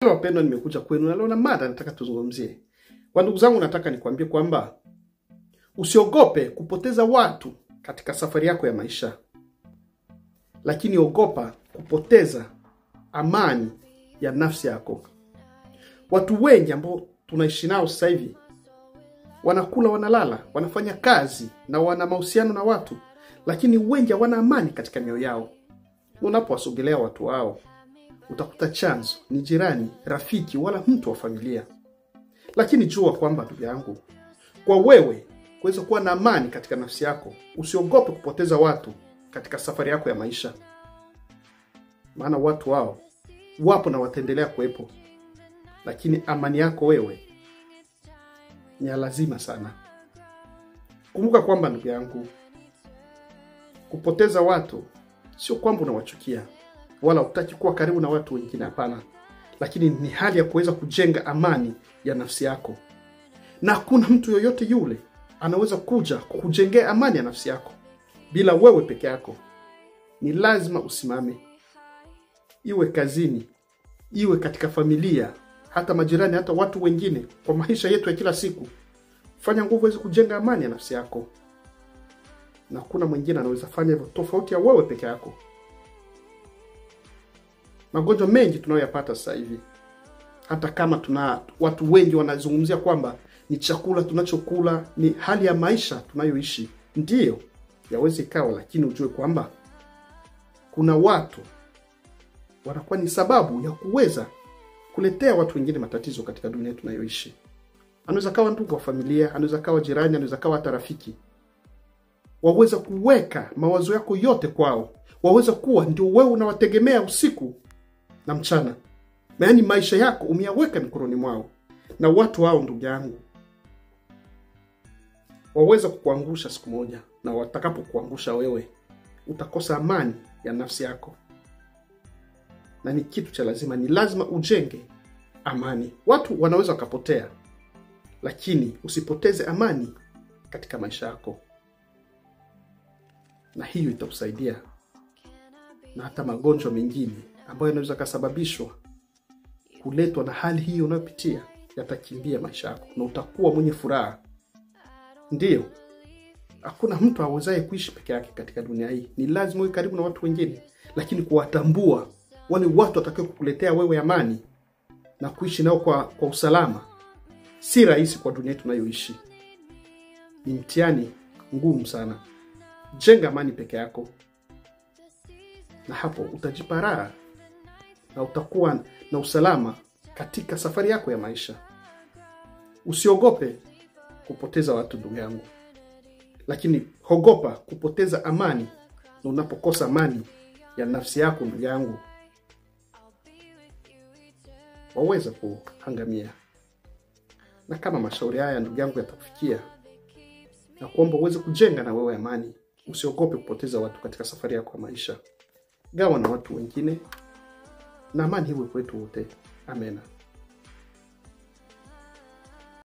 Wapendwa, nimekuja kwenu na leo na mada nataka tuzungumzie. Kwa ndugu zangu, nataka nikwambie kwamba usiogope kupoteza watu katika safari yako ya maisha. Lakini ogopa kupoteza amani ya nafsi yako. Watu wengi ambao tunaishi nao sasa hivi wanakula, wanalala, wanafanya kazi na wana mahusiano na watu, lakini wengi hawana amani katika mioyo yao. Unapowasogelea watu hao, utakuta chanzo ni jirani, rafiki, wala mtu wa familia. Lakini jua kwamba ndugu yangu, kwa wewe kuweza kuwa na amani katika nafsi yako, usiogope kupoteza watu katika safari yako ya maisha. Maana watu hao wapo na wataendelea kuwepo, lakini amani yako wewe ni lazima sana. Kumbuka kwamba ndugu yangu, kupoteza watu sio kwamba unawachukia wala hutaki kuwa karibu na watu wengine, hapana. Lakini ni hali ya kuweza kujenga amani ya nafsi yako. Na hakuna mtu yoyote yule anaweza kuja kukujengea amani ya nafsi yako bila wewe peke yako. Ni lazima usimame. Iwe kazini, iwe katika familia, hata majirani, hata watu wengine, kwa maisha yetu ya kila siku. Fanya nguvu uweze kujenga amani ya nafsi yako. Na hakuna mwingine anaweza fanya hivyo tofauti ya wewe peke yako. Magonjwa mengi tunayoyapata sasa hivi, hata kama tuna watu wengi wanazungumzia kwamba ni chakula tunachokula, ni hali ya maisha tunayoishi, ndiyo yaweze ikawa, lakini ujue kwamba kuna watu wanakuwa ni sababu ya kuweza kuletea watu wengine matatizo katika dunia tunayoishi. Anaweza kawa ndugu wa familia, anaweza kawa jirani, anaweza kawa hata rafiki. Waweza kuweka mawazo yako yote kwao. Waweza kuwa ndio wewe unawategemea usiku na mchana. Yaani maisha yako umeyaweka mikononi mwao. Na watu hao ndugu yangu, waweza kukuangusha siku moja, na watakapokuangusha wewe utakosa amani ya nafsi yako. Na ni kitu cha lazima, ni lazima ujenge amani. Watu wanaweza wakapotea, lakini usipoteze amani katika maisha yako. Na hiyo itakusaidia. Na hata magonjwa mengine ambayo yanaweza kusababishwa kuletwa na hali hiyo unayopitia yatakimbia maisha yako na utakuwa mwenye furaha. Ndiyo, hakuna mtu awezaye kuishi peke yake katika dunia hii. Ni lazima uwe karibu na watu wengine, lakini kuwatambua wale watu watakao kukuletea wewe amani na kuishi nao kwa usalama si rahisi kwa dunia tunayoishi. Ni mtihani ngumu sana. Jenga amani peke yako, na hapo utajipa raha na utakuwa na usalama katika safari yako ya maisha. Usiogope kupoteza watu ndugu yangu, lakini ogopa kupoteza amani. Na unapokosa amani ya nafsi yako ndugu yangu, waweza kuhangamia. Na kama mashauri haya ndugu yangu yatakufikia, na kuomba uweze kujenga na wewe amani. Usiogope kupoteza watu katika safari yako ya maisha. Gawa na watu wengine, na amani iwe kwetu wote. Amen.